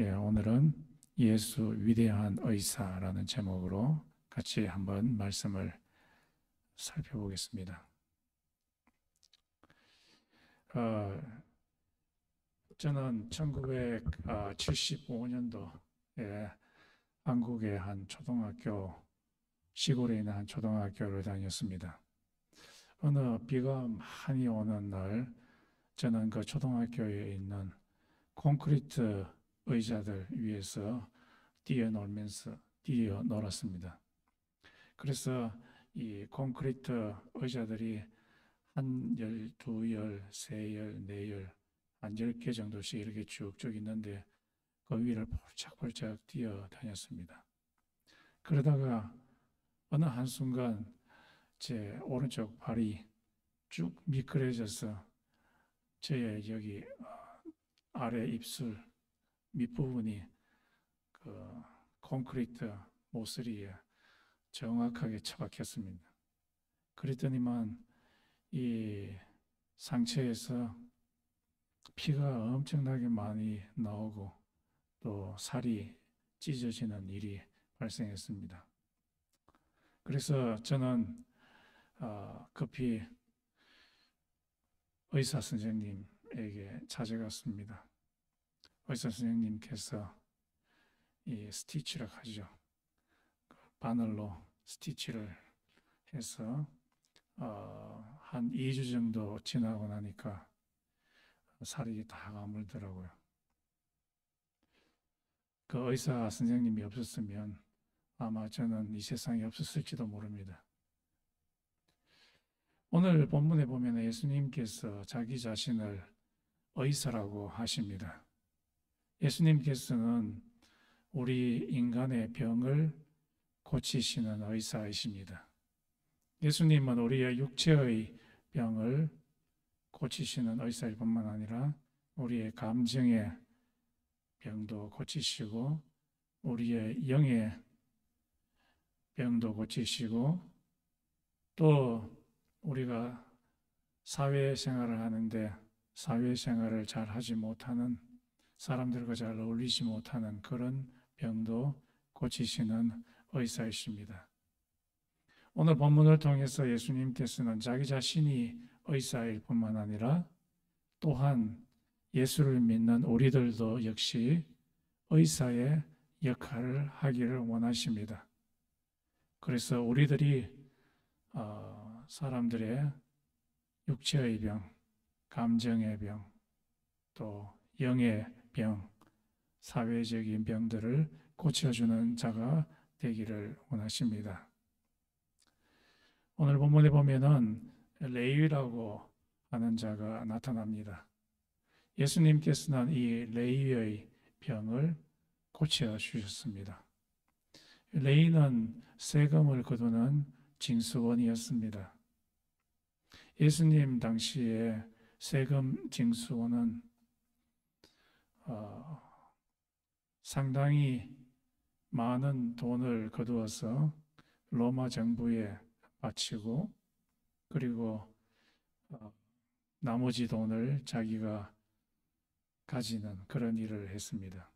오늘은 예수 위대한 의사라는 제목으로 같이 한번 말씀을 살펴보겠습니다. 저는 1975년도에 한국의 한 초등학교, 시골에 있는 한 초등학교를 다녔습니다. 어느 비가 많이 오는 날, 저는 그 초등학교에 있는 콘크리트 의자들 위에서 뛰어놀았습니다. 그래서 이 콘크리트 의자들이 한 열, 두 열, 세 열, 네 열, 한 10개 정도씩 이렇게 쭉쭉 있는데 그 위를 폴짝폴짝 뛰어다녔습니다. 그러다가 어느 한순간 제 오른쪽 발이 쭉 미끄러져서 제 여기 아래 입술 밑부분이 그 콘크리트 모서리에 정확하게 처박혔습니다. 그랬더니만 이 상처에서 피가 엄청나게 많이 나오고 또 살이 찢어지는 일이 발생했습니다. 그래서 저는 급히 의사 선생님에게 찾아갔습니다. 의사 선생님께서 이 스티치를 하죠. 바늘로 스티치를 해서 한 2주 정도 지나고 나니까 살이 다 가물더라고요. 그 의사 선생님이 없었으면 아마 저는 이 세상에 없었을지도 모릅니다. 오늘 본문에 보면 예수님께서 자기 자신을 의사라고 하십니다. 예수님께서는 우리 인간의 병을 고치시는 의사이십니다. 예수님은 우리의 육체의 병을 고치시는 의사일 뿐만 아니라 우리의 감정의 병도 고치시고 우리의 영의 병도 고치시고 또 우리가 사회생활을 하는데 사회생활을 잘 하지 못하는 사람들과 잘 어울리지 못하는 그런 병도 고치시는 의사이십니다. 오늘 본문을 통해서 예수님께서는 자기 자신이 의사일 뿐만 아니라 또한 예수를 믿는 우리들도 역시 의사의 역할을 하기를 원하십니다. 그래서 우리들이 사람들의 육체의 병, 감정의 병, 또 영의 병, 사회적인 병들을 고쳐주는 자가 되기를 원하십니다. 오늘 본문에 보면은 레위라고 하는 자가 나타납니다. 예수님께서는 이 레위의 병을 고쳐주셨습니다. 레위는 세금을 거두는 징수원이었습니다. 예수님 당시에 세금 징수원은 상당히 많은 돈을 거두어서 로마 정부에 바치고 그리고 나머지 돈을 자기가 가지는 그런 일을 했습니다.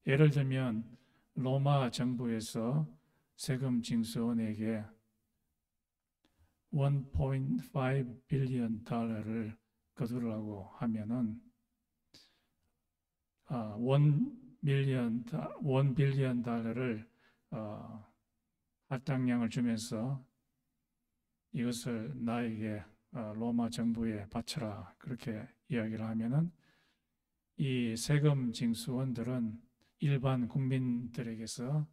예를 들면 로마 정부에서 세금 징수원에게 1.5 빌리언 달러를 거두라고 하면은 1 빌리언 달러를 할당량을 주면서 이것을 나에게 로마 정부에 바쳐라 그렇게 이야기를 하면은 이 세금 징수원들은 일반 국민들에게서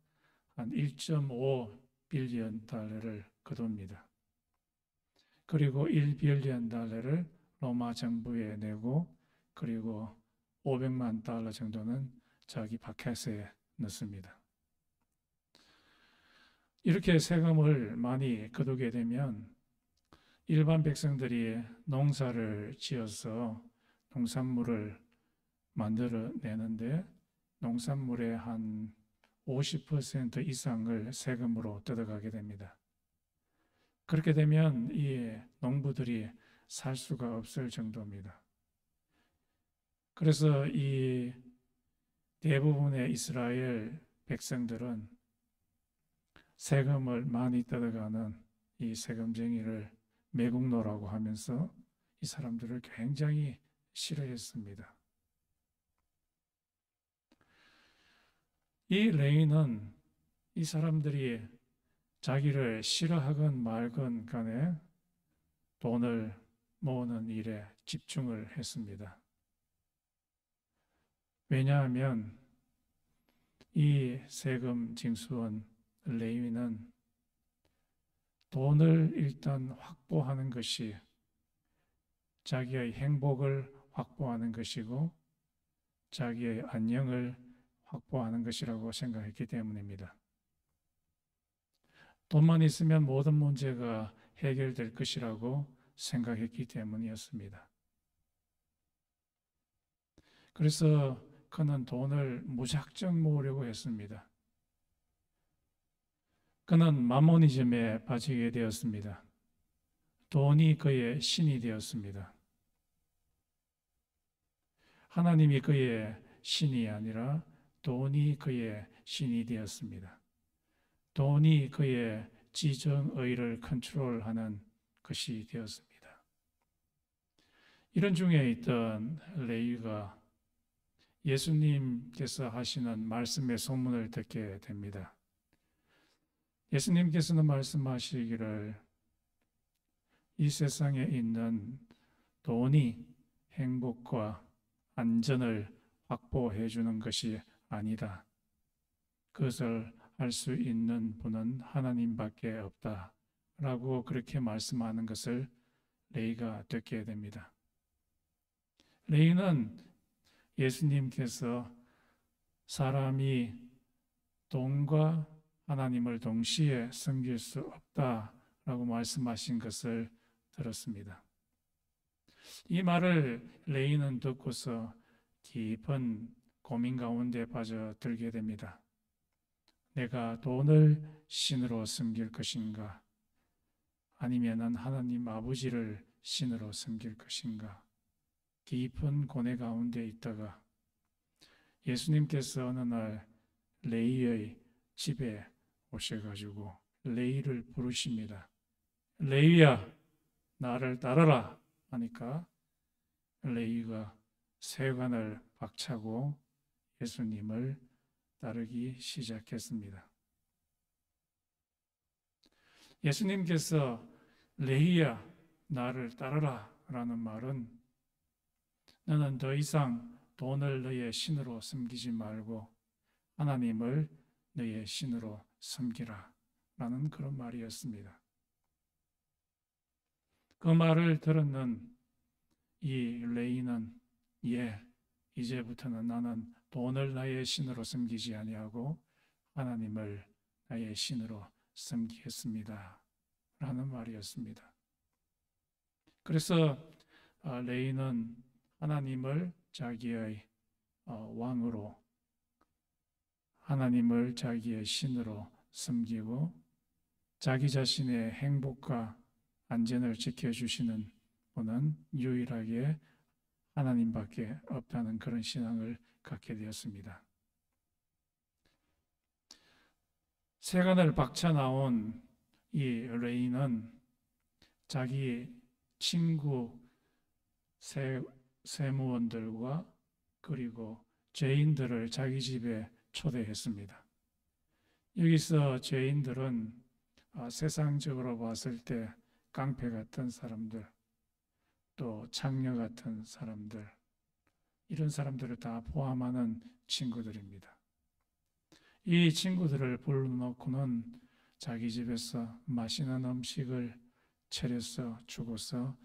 한 1.5 빌리언 달러를 거둡니다. 그리고 1 빌리언 달러를 로마 정부에 내고 그리고 500만 달러 정도는 자기 파켓에 넣습니다. 이렇게 세금을 많이 거두게 되면 일반 백성들이 농사를 지어서 농산물을 만들어내는데 농산물의 한 50% 이상을 세금으로 뜯어가게 됩니다. 그렇게 되면 이 농부들이 살 수가 없을 정도입니다. 그래서 이 대부분의 이스라엘 백성들은 세금을 많이 뜯어가는 이 세금쟁이를 매국노라고 하면서 이 사람들을 굉장히 싫어했습니다. 이 레위는 이 사람들이 자기를 싫어하건 말건 간에 돈을 모으는 일에 집중을 했습니다. 왜냐하면 이 세금 징수원 레위는 돈을 일단 확보하는 것이 자기의 행복을 확보하는 것이고 자기의 안녕을 확보하는 것이라고 생각했기 때문입니다. 돈만 있으면 모든 문제가 해결될 것이라고 생각했기 때문이었습니다. 그래서 그는 돈을 무작정 모으려고 했습니다. 그는 마모니즘에 빠지게 되었습니다. 돈이 그의 신이 되었습니다. 하나님이 그의 신이 아니라 돈이 그의 신이 되었습니다. 돈이 그의 지정의를 컨트롤하는 것이 되었습니다. 이런 중에 있던 레위가 예수님께서 하시는 말씀의 소문을 듣게 됩니다. 예수님께서는 말씀하시기를 이 세상에 있는 돈이 행복과 안전을 확보해 주는 것이 아니다. 그것을 할 수 있는 분은 하나님밖에 없다. 라고 그렇게 말씀하는 것을 레위가 듣게 됩니다. 레위는 예수님께서 사람이 돈과 하나님을 동시에 섬길 수 없다라고 말씀하신 것을 들었습니다. 이 말을 레위는 듣고서 깊은 고민 가운데 빠져들게 됩니다. 내가 돈을 신으로 섬길 것인가? 아니면은 하나님 아버지를 신으로 섬길 것인가? 깊은 고뇌 가운데 있다가 예수님께서 어느 날 레위의 집에 오셔가지고 레위를 부르십니다. 레위야, 나를 따르라 하니까 레위가 세관을 박차고 예수님을 따르기 시작했습니다. 예수님께서 레위야, 나를 따르라 라는 말은 너는 더 이상 돈을 너의 신으로 섬기지 말고 하나님을 너의 신으로 섬기라 라는 그런 말이었습니다. 그 말을 들었는 이 레위는 이제부터는 나는 돈을 나의 신으로 섬기지 아니하고 하나님을 나의 신으로 섬기겠습니다 라는 말이었습니다. 그래서 레위는 하나님을 자기의 왕으로 하나님을 자기의 신으로 섬기고 자기 자신의 행복과 안전을 지켜주시는 분은 유일하게 하나님밖에 없다는 그런 신앙을 갖게 되었습니다. 세간을 박차 나온 이 레위는 자기 친구 세무원들과 그리고 죄인들을 자기 집에 초대했습니다. 여기서 죄인들은 세상적으로 봤을 때 깡패 같은 사람들, 또 창녀 같은 사람들, 이런 사람들을 다 포함하는 친구들입니다. 이 친구들을 불러놓고는 자기 집에서 맛있는 음식을 차려서 주고서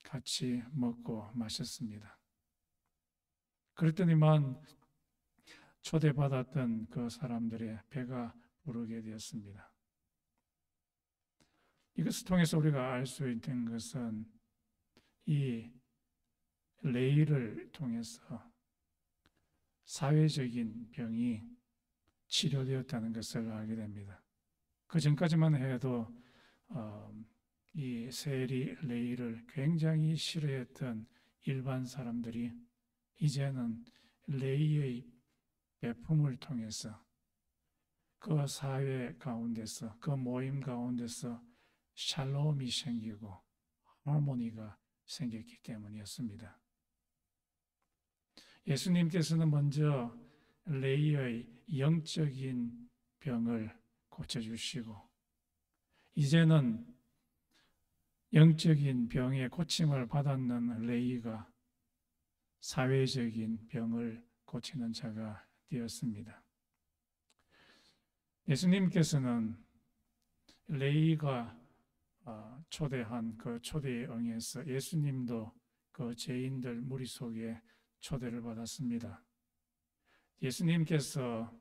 같이 먹고 마셨습니다. 그랬더니만 초대받았던 그 사람들의 배가 부르게 되었습니다. 이것을 통해서 우리가 알 수 있는 것은 이 레위를 통해서 사회적인 병이 치료되었다는 것을 알게 됩니다. 그 전까지만 해도 이 세리 레위를 굉장히 싫어했던 일반 사람들이 이제는 레위의 배품을 통해서 그 사회 가운데서 그 모임 가운데서 샬롬이 생기고 하모니가 생겼기 때문이었습니다. 예수님께서는 먼저 레이의 영적인 병을 고쳐주시고 이제는 영적인 병에 고침을 받았는 레이가 사회적인 병을 고치는 자가 되었습니다. 예수님께서는 레이가 초대한 그 초대에 응해서 예수님도 그 죄인들 무리 속에 초대를 받았습니다. 예수님께서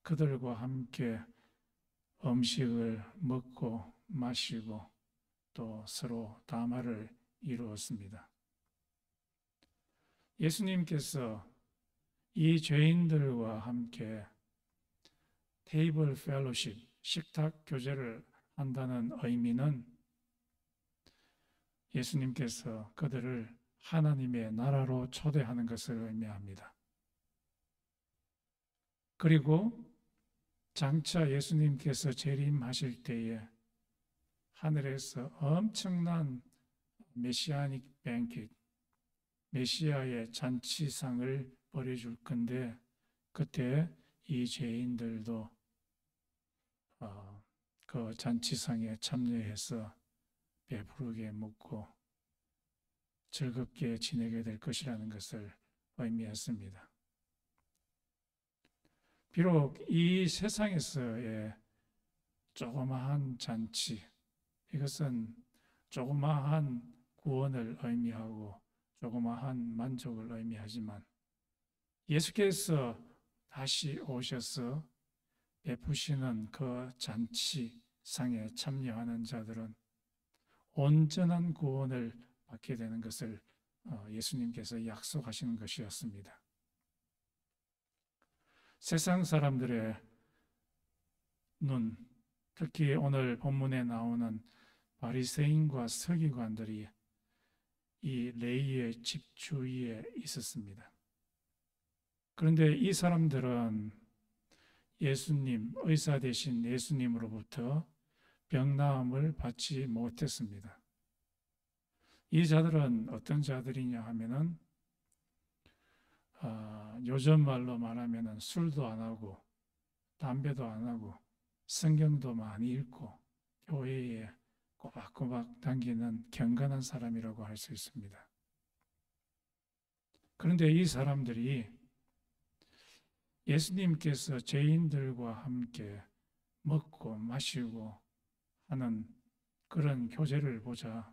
그들과 함께 음식을 먹고 마시고 또 서로 담화를 이루었습니다. 예수님께서 이 죄인들과 함께 테이블 펠로십, 식탁 교제를 한다는 의미는 예수님께서 그들을 하나님의 나라로 초대하는 것을 의미합니다. 그리고 장차 예수님께서 재림하실 때에 하늘에서 엄청난 메시아닉 뱅킷, 메시아의 잔치상을 벌여줄 건데 그때 이 죄인들도 그 잔치상에 참여해서 배부르게 먹고 즐겁게 지내게 될 것이라는 것을 의미했습니다. 비록 이 세상에서의 조그마한 잔치, 이것은 조그마한 구원을 의미하고 조그마한 만족을 의미하지만 예수께서 다시 오셔서 베푸시는 그 잔치상에 참여하는 자들은 온전한 구원을 받게 되는 것을 예수님께서 약속하시는 것이었습니다. 세상 사람들의 눈, 특히 오늘 본문에 나오는 바리새인과 서기관들이 이 레위의 집 주위에 있었습니다. 그런데 이 사람들은 예수님, 의사 되신 예수님으로부터 병나음을 받지 못했습니다. 이 자들은 어떤 자들이냐 하면은 요즘 말로 말하면은 술도 안 하고 담배도 안 하고 성경도 많이 읽고 교회에 꼬박꼬박 당기는 경건한 사람이라고 할 수 있습니다. 그런데 이 사람들이 예수님께서 죄인들과 함께 먹고 마시고 하는 그런 교제를 보자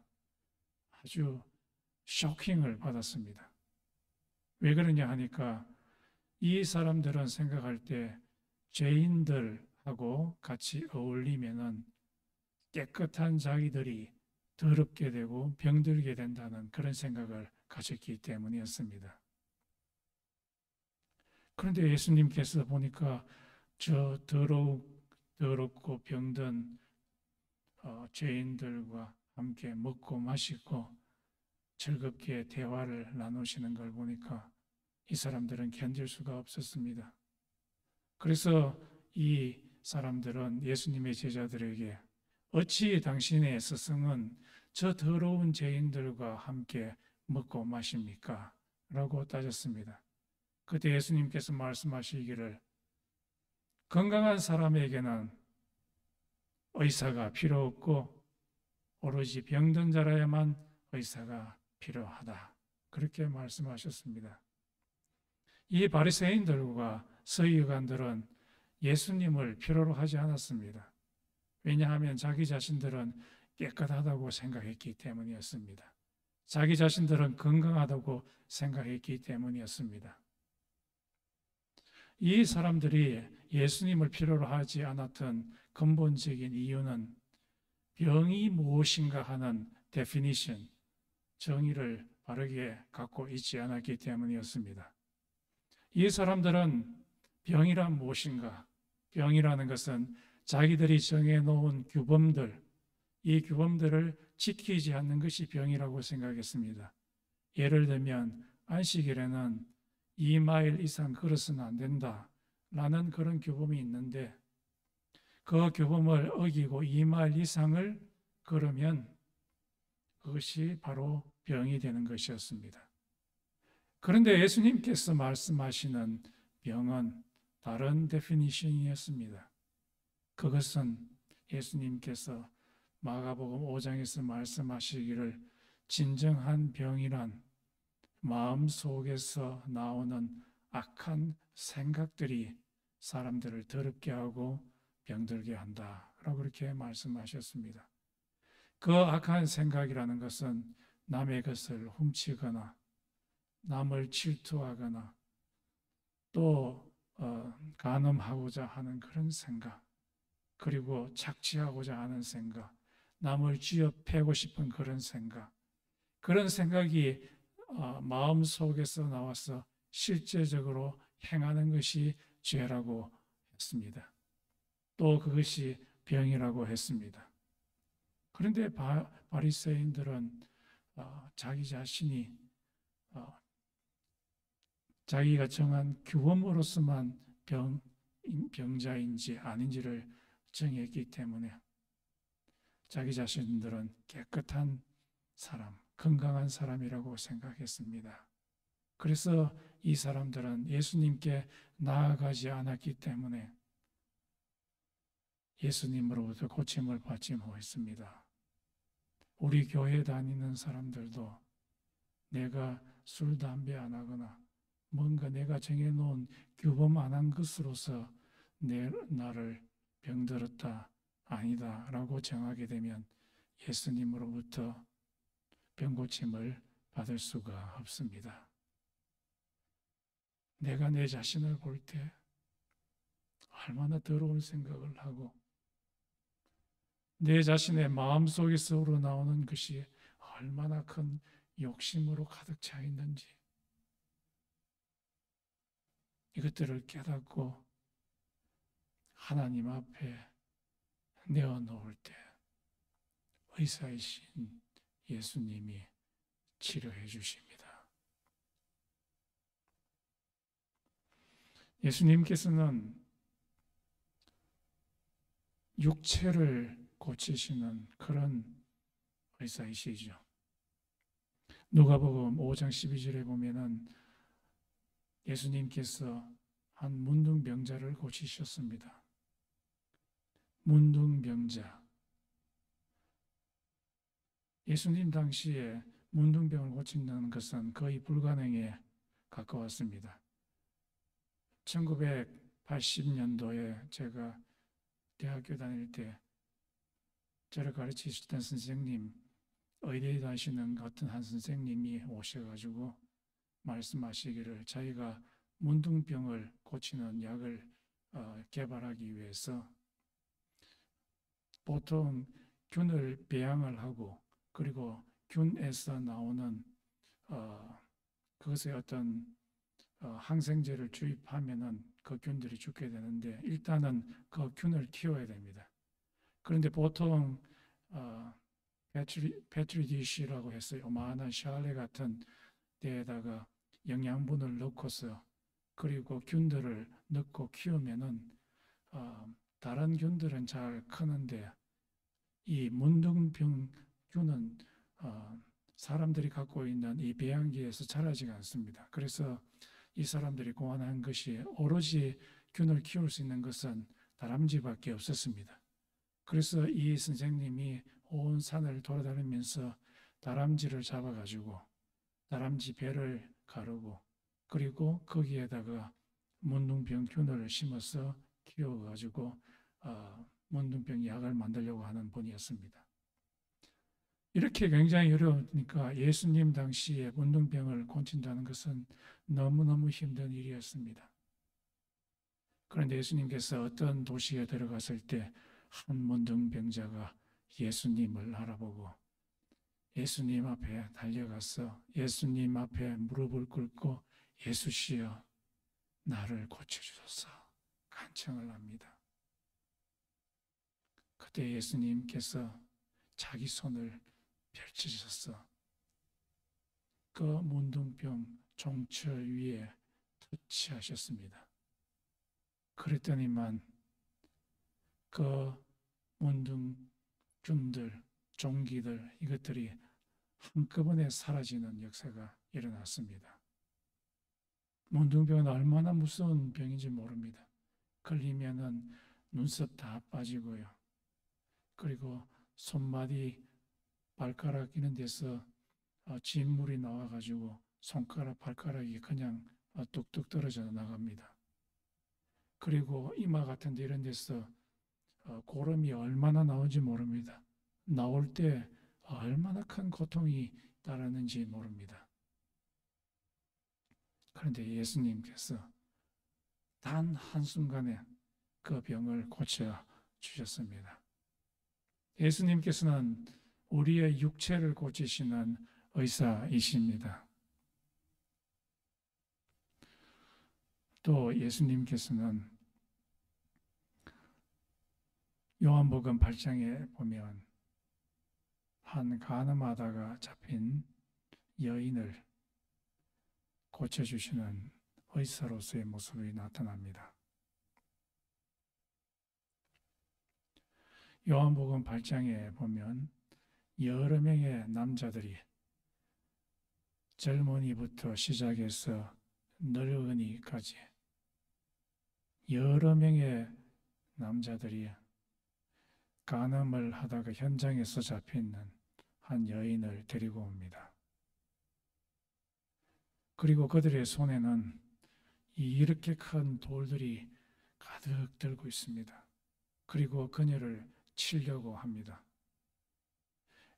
아주 쇼킹을 받았습니다. 왜 그러냐 하니까 이 사람들은 생각할 때 죄인들하고 같이 어울리면은 깨끗한 자기들이 더럽게 되고 병들게 된다는 그런 생각을 가졌기 때문이었습니다. 그런데 예수님께서 보니까 저 더럽고 병든 죄인들과 함께 먹고 마시고 즐겁게 대화를 나누시는 걸 보니까 이 사람들은 견딜 수가 없었습니다. 그래서 이 사람들은 예수님의 제자들에게 어찌 당신의 스승은 저 더러운 죄인들과 함께 먹고 마십니까? 라고 따졌습니다. 그때 예수님께서 말씀하시기를 건강한 사람에게는 의사가 필요 없고 오로지 병든 자라야만 의사가 필요하다. 그렇게 말씀하셨습니다. 이 바리새인들과 서기관들은 예수님을 필요로 하지 않았습니다. 왜냐하면 자기 자신들은 깨끗하다고 생각했기 때문이었습니다. 자기 자신들은 건강하다고 생각했기 때문이었습니다. 이 사람들이 예수님을 필요로 하지 않았던 근본적인 이유는 병이 무엇인가 하는 데피니션, 정의를 바르게 갖고 있지 않았기 때문이었습니다. 이 사람들은 병이란 무엇인가? 병이라는 것은 자기들이 정해놓은 규범들, 이 규범들을 지키지 않는 것이 병이라고 생각했습니다. 예를 들면 안식일에는 2마일 이상 걸어서는 안 된다라는 그런 규범이 있는데 그 규범을 어기고 2마일 이상을 걸으면 그것이 바로 병이 되는 것이었습니다. 그런데 예수님께서 말씀하시는 병은 다른 데피니션이었습니다. 그것은 예수님께서 마가복음 5장에서 말씀하시기를 진정한 병이란 마음속에서 나오는 악한 생각들이 사람들을 더럽게 하고 병들게 한다라고 그렇게 말씀하셨습니다. 그 악한 생각이라는 것은 남의 것을 훔치거나 남을 질투하거나 또 간음하고자 하는 그런 생각, 그리고 착취하고자 하는 생각, 남을 쥐어패고 싶은 그런 생각, 그런 생각이 마음속에서 나와서 실제적으로 행하는 것이 죄라고 했습니다. 또 그것이 병이라고 했습니다. 그런데 바리새인들은 자기 자신이 자기가 정한 규범으로서만 병자인지 아닌지를 정했기 때문에 자기 자신들은 깨끗한 사람, 건강한 사람이라고 생각했습니다. 그래서 이 사람들은 예수님께 나아가지 않았기 때문에 예수님으로부터 고침을 받지 못했습니다. 우리 교회 다니는 사람들도 내가 술, 담배 안 하거나 뭔가 내가 정해놓은 규범 안 한 것으로서 나를 병들었다, 아니다 라고 정하게 되면 예수님으로부터 병고침을 받을 수가 없습니다. 내가 내 자신을 볼 때 얼마나 더러운 생각을 하고 내 자신의 마음속에서 우러나오는 것이 얼마나 큰 욕심으로 가득 차 있는지 이것들을 깨닫고 하나님 앞에 내어놓을 때 의사이신 예수님이 치료해 주십니다. 예수님께서는 육체를 고치시는 그런 의사이시죠. 누가복음 5장 12절에 보면은 예수님께서 한 문둥병자를 고치셨습니다. 문둥병자. 예수님 당시에 문둥병을 고친다는 것은 거의 불가능에 가까웠습니다. 1980년도에 제가 대학교 다닐 때 저를 가르치셨던 선생님, 의대에 다니시는 같은 한 선생님이 오셔가지고 말씀하시기를 자기가 문둥병을 고치는 약을 개발하기 위해서 보통 균을 배양을 하고 그리고 균에서 나오는 그것의 어떤 항생제를 주입하면은 그 균들이 죽게 되는데 일단은 그 균을 키워야 됩니다. 그런데 보통 배트리 디시라고 해서 요만한 샤레 같은 데에다가 영양분을 넣고서 그리고 균들을 넣고 키우면은 다른 균들은 잘 크는데 이 문둥병 균은 사람들이 갖고 있는 이 배양기에서 자라지가 않습니다. 그래서 이 사람들이 고안한 것이 오로지 균을 키울 수 있는 것은 다람쥐밖에 없었습니다. 그래서 이 선생님이 온 산을 돌아다니면서 다람쥐를 잡아가지고 다람쥐 배를 가르고 그리고 거기에다가 문둥병 균을 심어서 키워가지고 문둥병 약을 만들려고 하는 분이었습니다. 이렇게 굉장히 어려우니까 예수님 당시에 문둥병을 고친다는 것은 너무너무 힘든 일이었습니다. 그런데 예수님께서 어떤 도시에 들어갔을 때 한 문둥병자가 예수님을 알아보고 예수님 앞에 달려가서 예수님 앞에 무릎을 꿇고 예수시여 나를 고쳐주소서 간청을 합니다. 그때 예수님께서 자기 손을 펼치셔서 그 문둥병 종처 위에 처치하셨습니다. 그랬더니만 그 문둥줌들, 종기들 이것들이 한꺼번에 사라지는 역사가 일어났습니다. 문둥병은 얼마나 무서운 병인지 모릅니다. 걸리면은 눈썹 다 빠지고요. 그리고 손마디, 발가락 이런 데서 진물이 나와가지고 손가락, 발가락이 그냥 뚝뚝 떨어져 나갑니다. 그리고 이마 같은 데 이런 데서 고름이 얼마나 나오는지 모릅니다. 나올 때 얼마나 큰 고통이 따르는지 모릅니다. 그런데 예수님께서 단 한순간에 그 병을 고쳐 주셨습니다. 예수님께서는 우리의 육체를 고치시는 의사이십니다. 또 예수님께서는 요한복음 8장에 보면 한 간음하다가 잡힌 여인을 고쳐주시는 의사로서의 모습이 나타납니다. 요한복음 8장에 보면 여러 명의 남자들이 젊은이부터 시작해서 늙은이까지 여러 명의 남자들이 간음을 하다가 현장에서 잡힌 한 여인을 데리고 옵니다. 그리고 그들의 손에는 이렇게 큰 돌들이 가득 들고 있습니다. 그리고 그녀를 치려고 합니다.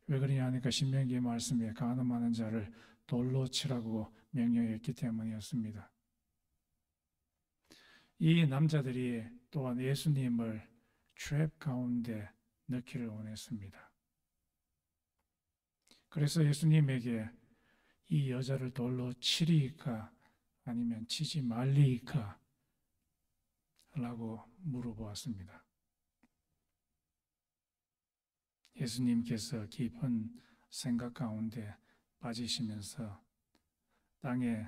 왜 그러냐 하니까 신명기 말씀에 간음하는 자를 돌로 치라고 명령했기 때문이었습니다. 이 남자들이 또한 예수님을 트랩 가운데 넣기를 원했습니다. 그래서 예수님에게 이 여자를 돌로 치리까 아니면 치지 말리까 라고 물어보았습니다. 예수님께서 깊은 생각 가운데 빠지시면서 땅에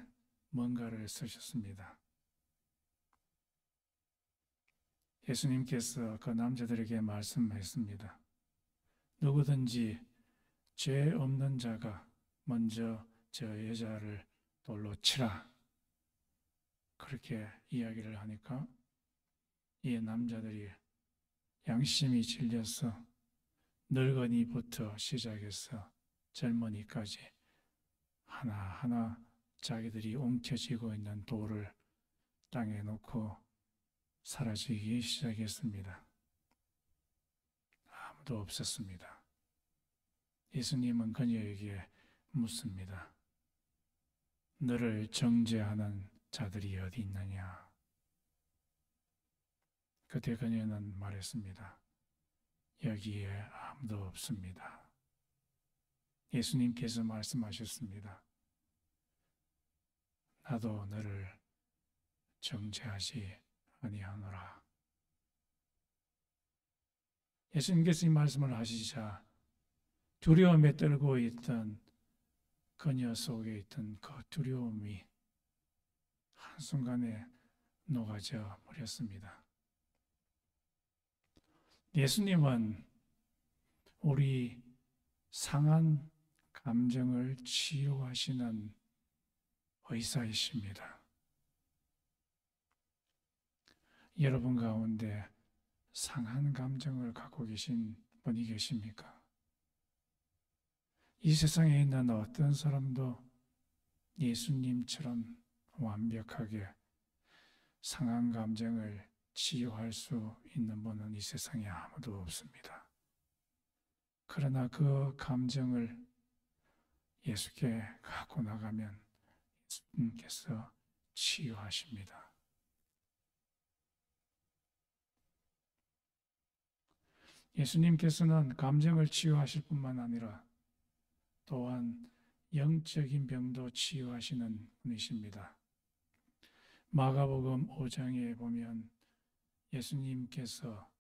뭔가를 쓰셨습니다. 예수님께서 그 남자들에게 말씀했습니다. 누구든지 죄 없는 자가 먼저 저 여자를 돌로 치라. 그렇게 이야기를 하니까 이 남자들이 양심이 질려서 늙은이부터 시작해서 젊은이까지 하나하나 자기들이 움켜쥐고 있는 돌을 땅에 놓고 사라지기 시작했습니다. 아무도 없었습니다. 예수님은 그녀에게 묻습니다. 너를 정죄하는 자들이 어디 있느냐? 그때 그녀는 말했습니다. 여기에 아무도 없습니다. 예수님께서 말씀하셨습니다. 나도 너를 정죄하지 아니하노라. 예수님께서 이 말씀을 하시자 두려움에 떨고 있던 그녀 속에 있던 그 두려움이 한순간에 녹아져 버렸습니다. 예수님은 우리 상한 감정을 치유하시는 의사이십니다. 여러분 가운데 상한 감정을 갖고 계신 분이 계십니까? 이 세상에 있는 어떤 사람도 예수님처럼 완벽하게 상한 감정을 치유할 수 있는 분은 이 세상에 아무도 없습니다. 그러나 그 감정을 예수께 갖고 나가면 예수님께서 치유하십니다. 예수님께서는 감정을 치유하실 뿐만 아니라 또한 영적인 병도 치유하시는 분이십니다. 마가복음 5장에 보면 예수님께서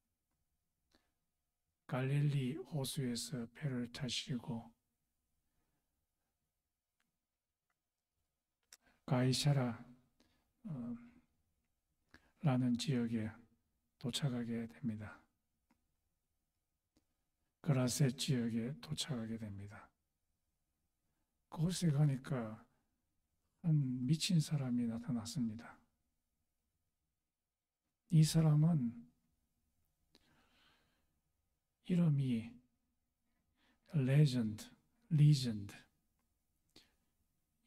갈릴리 호수에서 배를 타시고 가이사라 라는 지역에 도착하게 됩니다. 그라세 지역에 도착하게 됩니다. 그곳에 가니까 한 미친 사람이 나타났습니다. 이 사람은 이름이 리전드,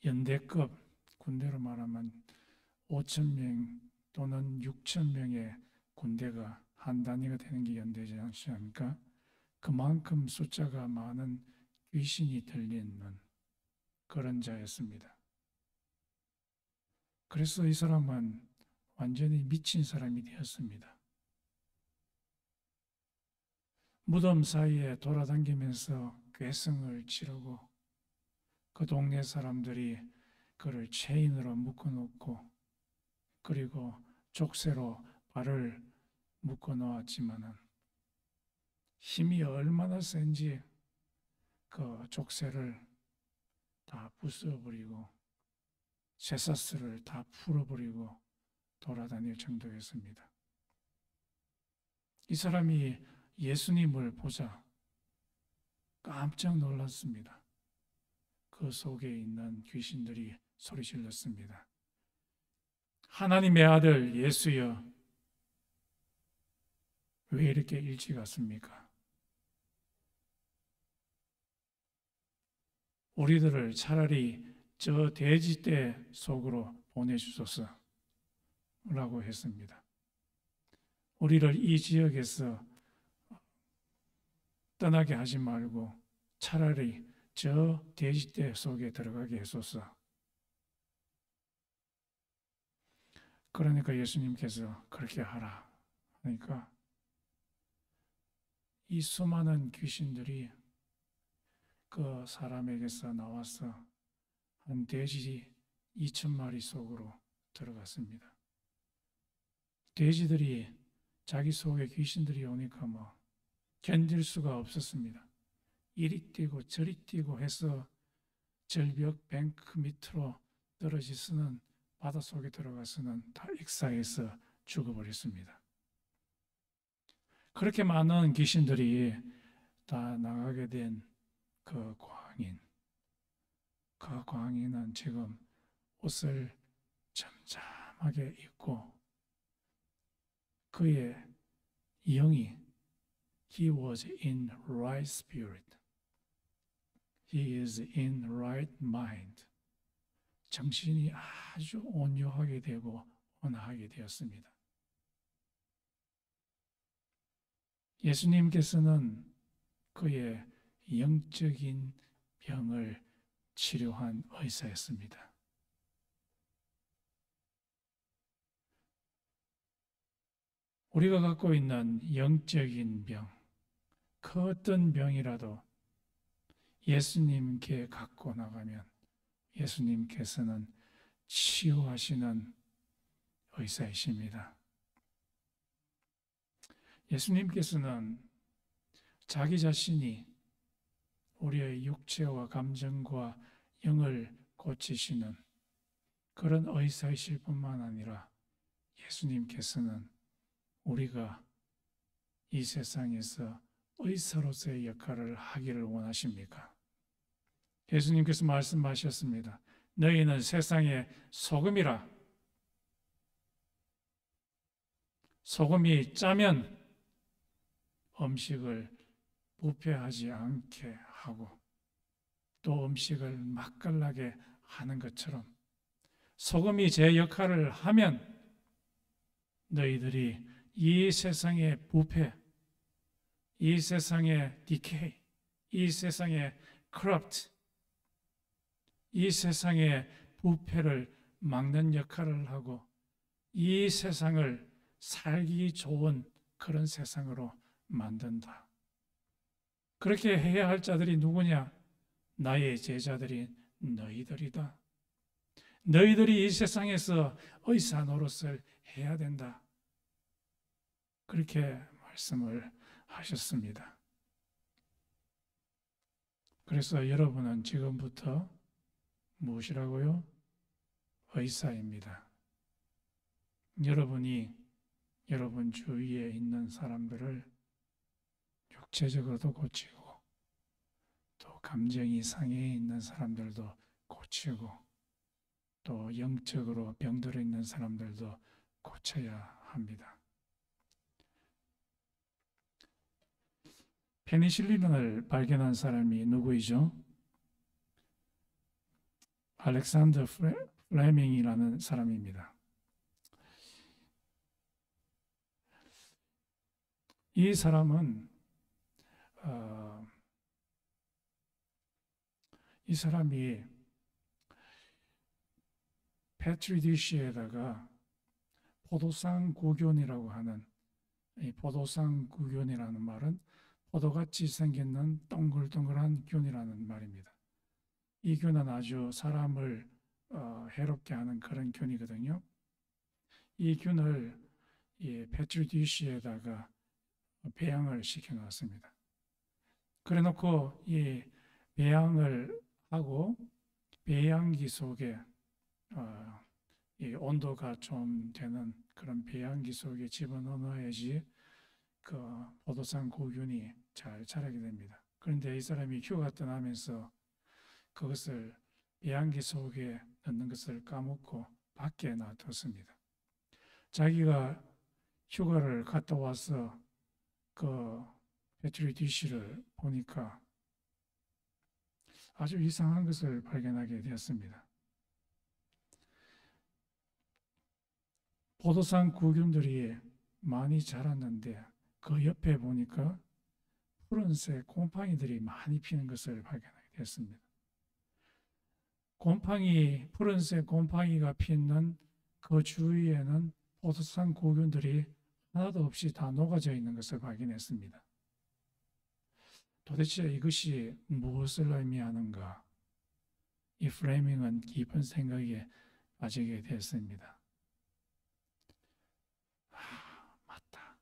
연대급, 군대로 말하면 5,000명 또는 6,000명의 군대가 한 단위가 되는 게 연대지 않습니까? 그만큼 숫자가 많은 귀신이 들리는 그런 자였습니다. 그래서 이 사람은 완전히 미친 사람이 되었습니다. 무덤 사이에 돌아다니면서 괴성을 지르고 그 동네 사람들이 그를 체인으로 묶어놓고 그리고 족쇄로 발을 묶어놓았지만은 힘이 얼마나 센지 그 족쇄를 다 부숴버리고 쇠사슬을 다 풀어버리고 돌아다닐 정도였습니다. 이 사람이 예수님을 보자 깜짝 놀랐습니다. 그 속에 있는 귀신들이 소리질렀습니다. 하나님의 아들 예수여, 왜 이렇게 일찍 왔습니까? 우리들을 차라리 저 돼지떼 속으로 보내주소서 라고 했습니다. 우리를 이 지역에서 떠나게 하지 말고 차라리 저 돼지떼 속에 들어가게 해소서. 그러니까 예수님께서 그렇게 하라 하니까 이 수많은 귀신들이 그 사람에게서 나와서 한 돼지 2,000마리 속으로 들어갔습니다. 돼지들이 자기 속에 귀신들이 오니까 뭐 견딜 수가 없었습니다. 이리 뛰고 저리 뛰고 해서 절벽 뱅크 밑으로 떨어지서는 바닷속에 들어가서는 다 익사해서 죽어버렸습니다. 그렇게 많은 귀신들이 다 나가게 된 그 광인, 그 광인은 지금 옷을 잠잠하게 입고 그의 영이 He was in right spirit. He is in right mind. 정신이 아주 온유하게 되고 온화하게 되었습니다. 예수님께서는 그의 영적인 병을 치료한 의사였습니다. 우리가 갖고 있는 영적인 병, 그 어떤 병이라도 예수님께 갖고 나가면 예수님께서는 치유하시는 의사이십니다. 예수님께서는 자기 자신이 우리의 육체와 감정과 영을 고치시는 그런 의사이실 뿐만 아니라 예수님께서는 우리가 이 세상에서 의사로서의 역할을 하기를 원하십니까? 예수님께서 말씀하셨습니다. 너희는 세상의 소금이라. 소금이 짜면 음식을 부패하지 않게 하고 또 음식을 맛깔나게 하는 것처럼 소금이 제 역할을 하면 너희들이 이 세상의 부패, 이 세상의 디케이, 이 세상의 corrupt, 이 세상의 부패를 막는 역할을 하고 이 세상을 살기 좋은 그런 세상으로 만든다. 그렇게 해야 할 자들이 누구냐? 나의 제자들이 너희들이다. 너희들이 이 세상에서 의사 노릇을 해야 된다. 그렇게 말씀을 하셨습니다. 그래서 여러분은 지금부터 무엇이라고요? 의사입니다. 여러분이 여러분 주위에 있는 사람들을 육체적으로도 고치고 또 감정이 상해 있는 사람들도 고치고 또 영적으로 병들어 있는 사람들도 고쳐야 합니다. 페니실린을 발견한 사람이 누구이죠? 알렉산더 플레밍이라는 사람입니다. 이 사람은 이 사람이 페트리 디시에다가 포도상 구균이라고 하는, 이 포도상 구균이라는 말은 포도같이 생기는 동글동글한 균이라는 말입니다. 이 균은 아주 사람을 해롭게 하는 그런 균이거든요. 이 균을 이 페트리 디시에다가 배양을 시켜놨습니다. 그래놓고 이 배양을 하고 배양기 속에 이 온도가 좀 되는 그런 배양기 속에 집어넣어야지 그 포도상 구균이 잘 자라게 됩니다. 그런데 이 사람이 휴가 떠나면서 그것을 배양기 속에 넣는 것을 까먹고 밖에 놔뒀습니다. 자기가 휴가를 갔다 와서 그 페트리 디시를 보니까 아주 이상한 것을 발견하게 되었습니다. 포도상 구균들이 많이 자랐는데 그 옆에 보니까 푸른색 곰팡이들이 많이 피는 것을 발견하게 되었습니다. 푸른색 곰팡이가 피는 그 주위에는 포도상 구균들이 하나도 없이 다 녹아져 있는 것을 발견했습니다. 도대체 이것이 무엇을 의미하는가? 이 플레밍은 깊은 생각에 빠지게 됐습니다. 맞다.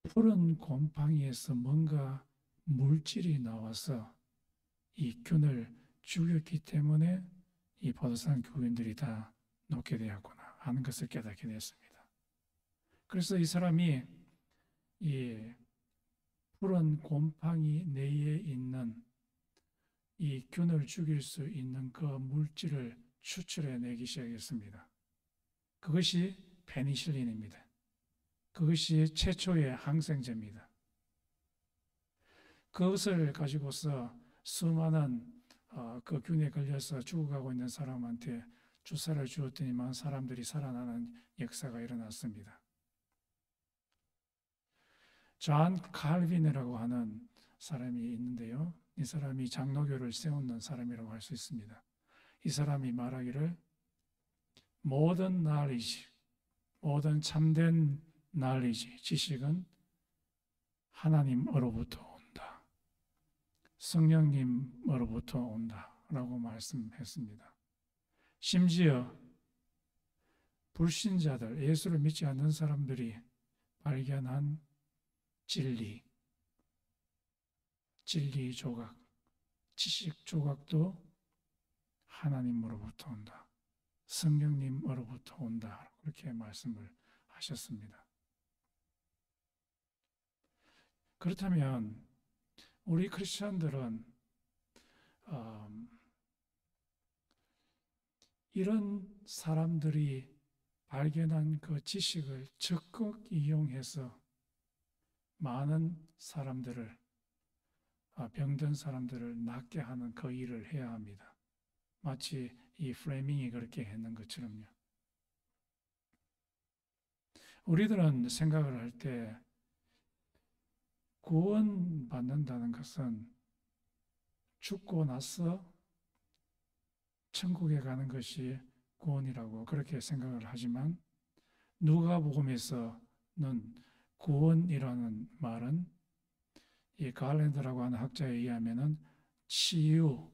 푸른 곰팡이에서 뭔가 물질이 나와서 이 균을 죽였기 때문에 이 포도상 균들이 다 녹게 되었구나 하는 것을 깨닫게 됐습니다. 그래서 이 사람이 이 푸른 곰팡이 내에 있는 이 균을 죽일 수 있는 그 물질을 추출해내기 시작했습니다. 그것이 페니실린입니다. 그것이 최초의 항생제입니다. 그것을 가지고서 수많은 그 균에 걸려서 죽어가고 있는 사람한테 주사를 주었더니만 사람들이 살아나는 역사가 일어났습니다. 존 칼빈이라고 하는 사람이 있는데요. 이 사람이 장로교를 세우는 사람이라고 할 수 있습니다. 이 사람이 말하기를 모든 knowledge, 모든 참된 knowledge, 지식은 하나님으로부터 온다. 성령님으로부터 온다. 라고 말씀했습니다. 심지어 불신자들, 예수를 믿지 않는 사람들이 발견한 진리 조각, 지식 조각도 하나님으로부터 온다. 성령님으로부터 온다. 그렇게 말씀을 하셨습니다. 그렇다면 우리 크리스천들은 이런 사람들이 발견한 그 지식을 적극 이용해서 많은 사람들을, 병든 사람들을 낫게 하는 그 일을 해야 합니다. 마치 이 플레밍이 그렇게 했는 것처럼요. 우리들은 생각을 할 때 구원받는다는 것은 죽고 나서 천국에 가는 것이 구원이라고 그렇게 생각을 하지만 누가복음에서는 구원이라는 말은 이 갈랜드라고 하는 학자에 의하면은 치유,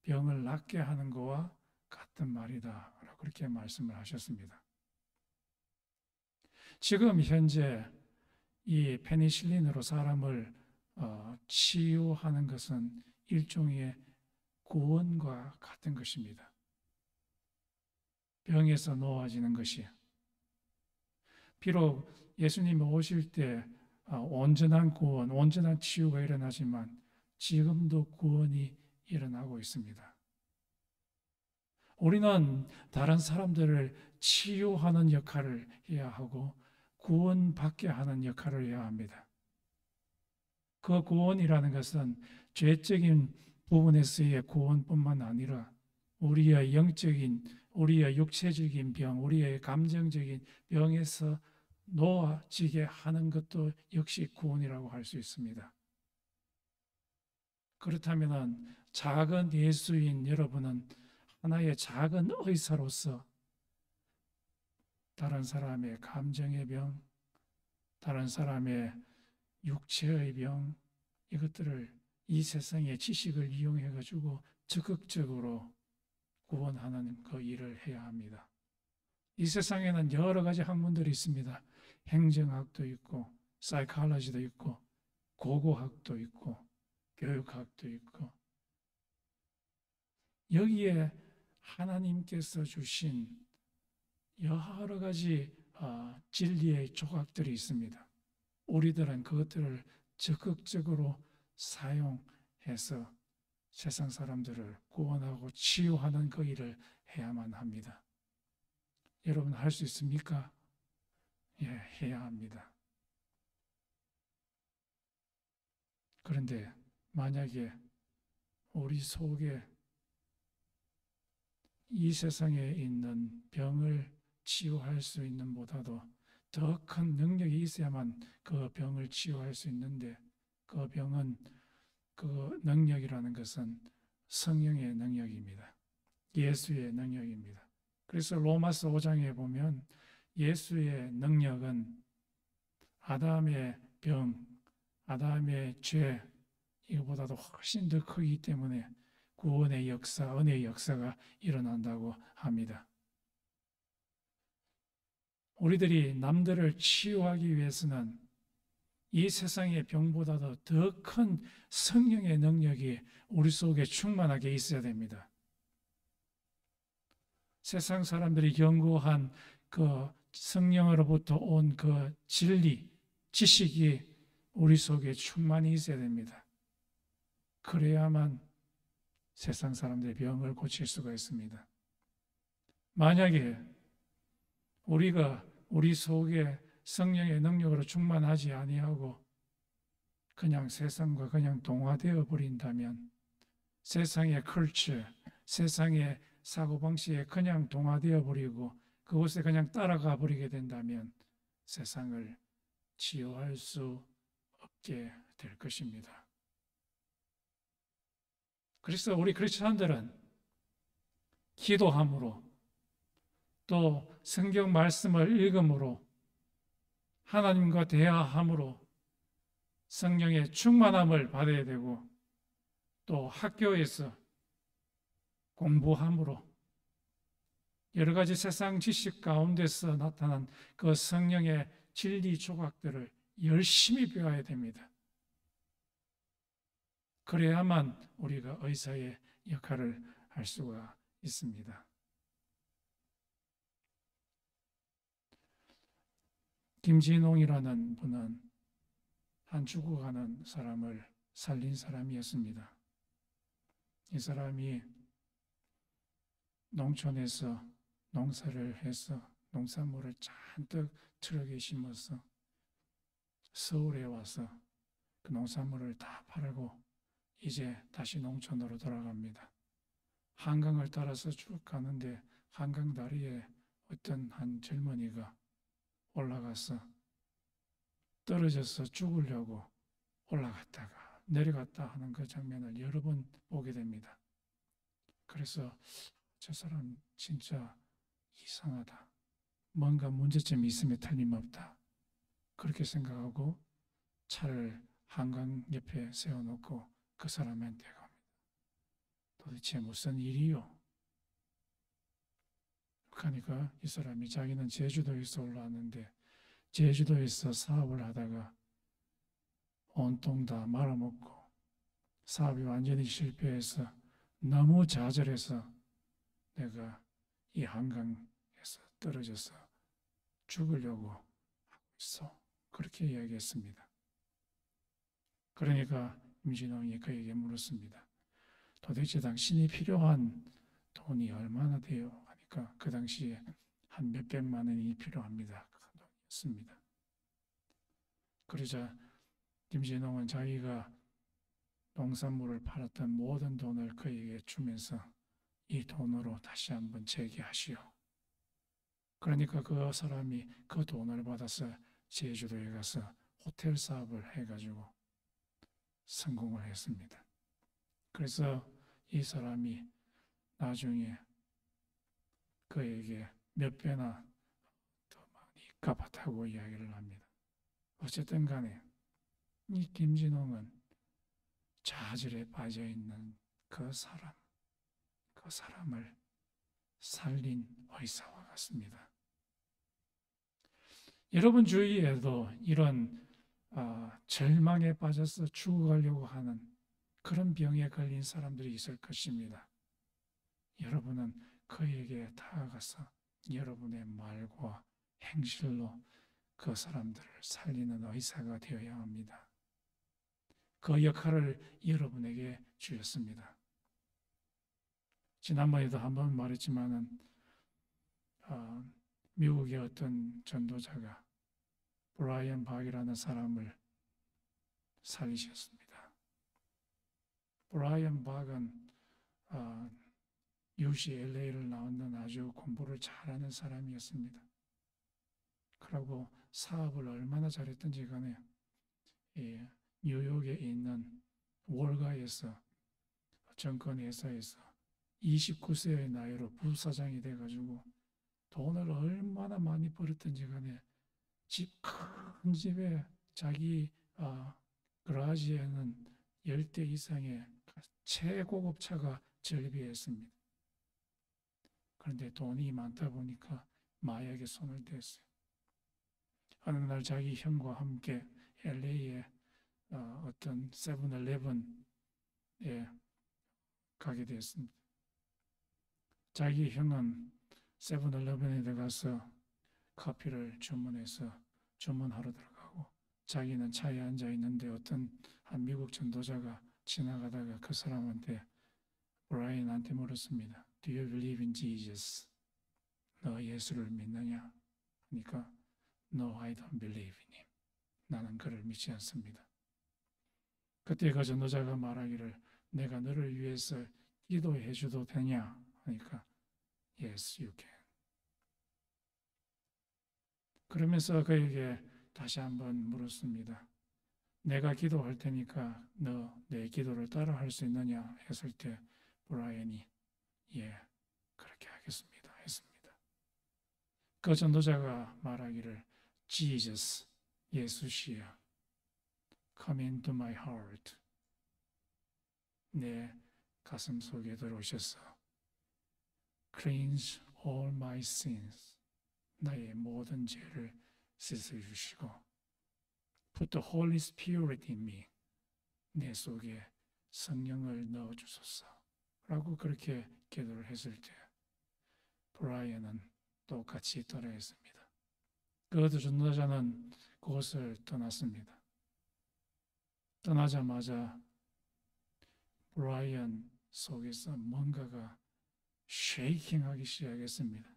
병을 낫게 하는 것과 같은 말이다. 그렇게 말씀을 하셨습니다. 지금 현재 이 페니실린으로 사람을 치유하는 것은 일종의 구원과 같은 것입니다. 병에서 놓아지는 것이. 비록 예수님이 오실 때 온전한 구원, 온전한 치유가 일어나지만 지금도 구원이 일어나고 있습니다. 우리는 다른 사람들을 치유하는 역할을 해야 하고 구원받게 하는 역할을 해야 합니다. 그 구원이라는 것은 죄적인 부분에서의 구원뿐만 아니라 우리의 영적인, 우리의 육체적인 병, 우리의 감정적인 병에서 놓아지게 하는 것도 역시 구원이라고 할 수 있습니다. 그렇다면 작은 예수인 여러분은 하나의 작은 의사로서 다른 사람의 감정의 병, 다른 사람의 육체의 병, 이것들을 이 세상의 지식을 이용해 가지고 적극적으로 구원하는 그 일을 해야 합니다. 이 세상에는 여러 가지 학문들이 있습니다. 행정학도 있고, 사이콜로지도 있고, 고고학도 있고, 교육학도 있고, 여기에 하나님께서 주신 여러 가지 진리의 조각들이 있습니다. 우리들은 그것들을 적극적으로 사용해서 세상 사람들을 구원하고 치유하는 그 일을 해야만 합니다. 여러분 할 수 있습니까? 예, 해야 합니다. 그런데 만약에 우리 속에 이 세상에 있는 병을 치유할 수 있는 보다도 더 큰 능력이 있어야만 그 병을 치유할 수 있는데 그 병은 그 능력이라는 것은 성령의 능력입니다. 예수의 능력입니다. 그래서 로마서 5장에 보면 예수의 능력은 아담의 병, 아담의 죄 이거보다도 훨씬 더 크기 때문에 구원의 역사, 은혜의 역사가 일어난다고 합니다. 우리들이 남들을 치유하기 위해서는 이 세상의 병보다도 더 큰 성령의 능력이 우리 속에 충만하게 있어야 됩니다. 세상 사람들이 연구한 그 성령으로부터 온 그 진리, 지식이 우리 속에 충만히 있어야 됩니다. 그래야만 세상 사람들의 병을 고칠 수가 있습니다. 만약에 우리가 우리 속에 성령의 능력으로 충만하지 아니하고 그냥 세상과 그냥 동화되어 버린다면 세상의 컬처, 세상의 사고방식에 그냥 동화되어 버리고 그곳에 그냥 따라가 버리게 된다면 세상을 치유할 수 없게 될 것입니다. 그래서 우리 크리스천들은 기도함으로 또 성경 말씀을 읽음으로 하나님과 대화함으로 성령의 충만함을 받아야 되고 또 학교에서 공부함으로 여러 가지 세상 지식 가운데서 나타난 그 성령의 진리 조각들을 열심히 배워야 됩니다. 그래야만 우리가 의사의 역할을 할 수가 있습니다. 김진홍이라는 분은 한 죽어가는 사람을 살린 사람이었습니다. 이 사람이 농촌에서 농사를 해서 농산물을 잔뜩 트럭에 심어서 서울에 와서 그 농산물을 다 팔고 이제 다시 농촌으로 돌아갑니다. 한강을 따라서 쭉 가는데 한강 다리에 어떤 한 젊은이가 올라가서 떨어져서 죽으려고 올라갔다가 내려갔다 하는 그 장면을 여러 번 보게 됩니다. 그래서 저 사람 진짜 이상하다. 뭔가 문제점이 있음에 틀림없다. 그렇게 생각하고 차를 한강 옆에 세워놓고 그 사람한테 갑니다. 도대체 무슨 일이요? 그러니까 이 사람이 자기는 제주도에서 올라왔는데 제주도에서 사업을 하다가 온통 다 말아먹고 사업이 완전히 실패해서 너무 좌절해서 내가 이 한강 떨어져서 죽으려고 하고 있어. 그렇게 이야기했습니다. 그러니까 임진홍이 그에게 물었습니다. 도대체 당신이 필요한 돈이 얼마나 돼요? 하니까 그 당시에 한 몇백만 원이 필요합니다. 큰 돈이었습니다. 그러자 임진홍은 자기가 농산물을 팔았던 모든 돈을 그에게 주면서 이 돈으로 다시 한번 재기하시오. 그러니까 그 사람이 그 돈을 받아서 제주도에 가서 호텔 사업을 해가지고 성공을 했습니다. 그래서 이 사람이 나중에 그에게 몇 배나 더 많이 갚았다고 이야기를 합니다. 어쨌든 간에 이 김진홍은 좌절에 빠져 있는 그 사람을 살린 의사와 같습니다. 여러분 주위에도 이런 절망에 빠져서 죽어가려고 하는 그런 병에 걸린 사람들이 있을 것입니다. 여러분은 그에게 다가가서 여러분의 말과 행실로 그 사람들을 살리는 의사가 되어야 합니다. 그 역할을 여러분에게 주셨습니다. 지난번에도 한번 말했지만은 미국의 어떤 전도자가 브라이언 박이라는 사람을 살리셨습니다. 브라이언 박은 UCLA를 나왔는 아주 공부를 잘하는 사람이었습니다. 그리고 사업을 얼마나 잘했던지 간에 뉴욕에 있는 월가에서 정권회사에서 29세의 나이로 부사장이 돼가지고 돈을 얼마나 많이 벌었던지 간에 큰 집에 자기 그라지에는 10대 이상의 최고급 차가 절비했습니다. 그런데 돈이 많다 보니까 마약에 손을 댔어요. 어느 날 자기 형과 함께 LA에 어떤 세븐일레븐에 가게 되었습니다. 자기 형은 세븐일레븐에 들어가서 커피를 주문하러 들어가고 자기는 차에 앉아 있는데 어떤 한 미국 전도자가 지나가다가 그 사람한테 브라이언한테 물었습니다. Do you believe in Jesus? 너 예수를 믿느냐? 하니까 No, I don't believe in him. 나는 그를 믿지 않습니다. 그때 그 전도자가 말하기를 내가 너를 위해서 기도해 줘도 되냐? 하니까 Yes, you can. 그러면서 그에게 다시 한번 물었습니다. 내가 기도할 테니까 너 내 기도를 따라 할 수 있느냐? 했을 때 브라이언이 예, 그렇게 하겠습니다. 했습니다. 그 전도자가 말하기를 Jesus, 예수시여, come into my heart. 내 가슴 속에 들어오셔서 cleanse all my sins. 나의 모든 죄를 씻어주시고 Put the Holy Spirit in me. 내 속에 성령을 넣어주소서. 라고 그렇게 기도를 했을 때 브라이언은 똑같이 따라했습니다. 그 전도자는 그곳을 떠났습니다. 떠나자마자 브라이언 속에서 뭔가가 쉐이킹하기 시작했습니다.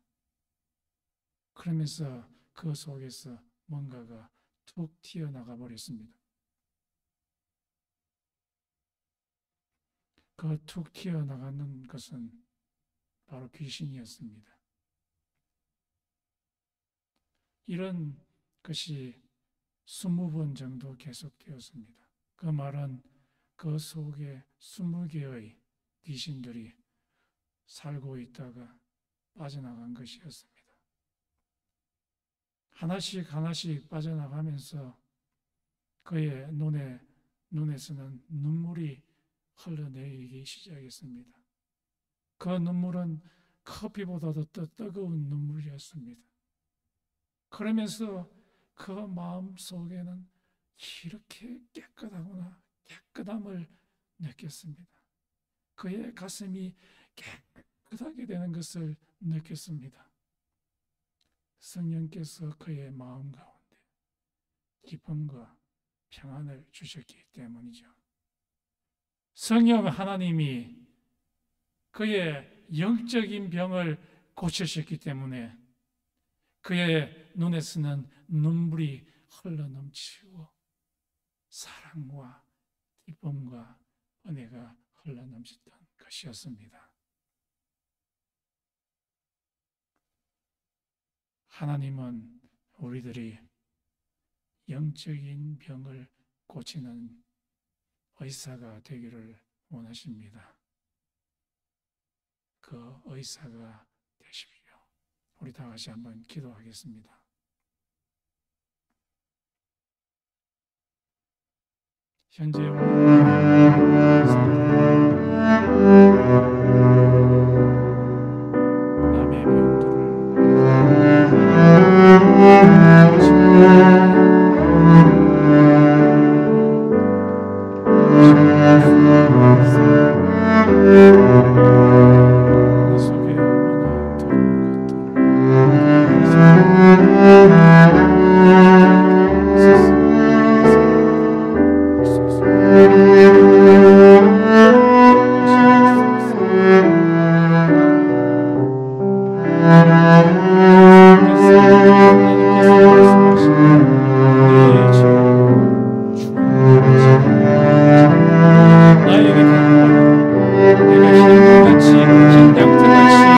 그러면서 그 속에서 뭔가가 툭 튀어나가 버렸습니다. 그 툭 튀어나가는 것은 바로 귀신이었습니다. 이런 것이 20번 정도 계속되었습니다. 그 말은 그 속에 20개의 귀신들이 살고 있다가 빠져나간 것이었습니다. 하나씩 빠져나가면서 그의 눈에서는 눈물이 흘러내리기 시작했습니다. 그 눈물은 커피보다도 더 뜨거운 눈물이었습니다. 그러면서 그 마음 속에는 이렇게 깨끗함을 느꼈습니다. 그의 가슴이 깨끗하게 되는 것을 느꼈습니다. 성령께서 그의 마음 가운데 기쁨과 평안을 주셨기 때문이죠. 성령 하나님이 그의 영적인 병을 고치셨기 때문에 그의 눈에서는 눈물이 흘러넘치고 사랑과 기쁨과 은혜가 흘러넘쳤던 것이었습니다. 하나님은 우리들이 영적인 병을 고치는 의사가 되기를 원하십니다. 그 의사가 되십시오. 우리 다 같이 한번 기도하겠습니다. 현재 남의 병들을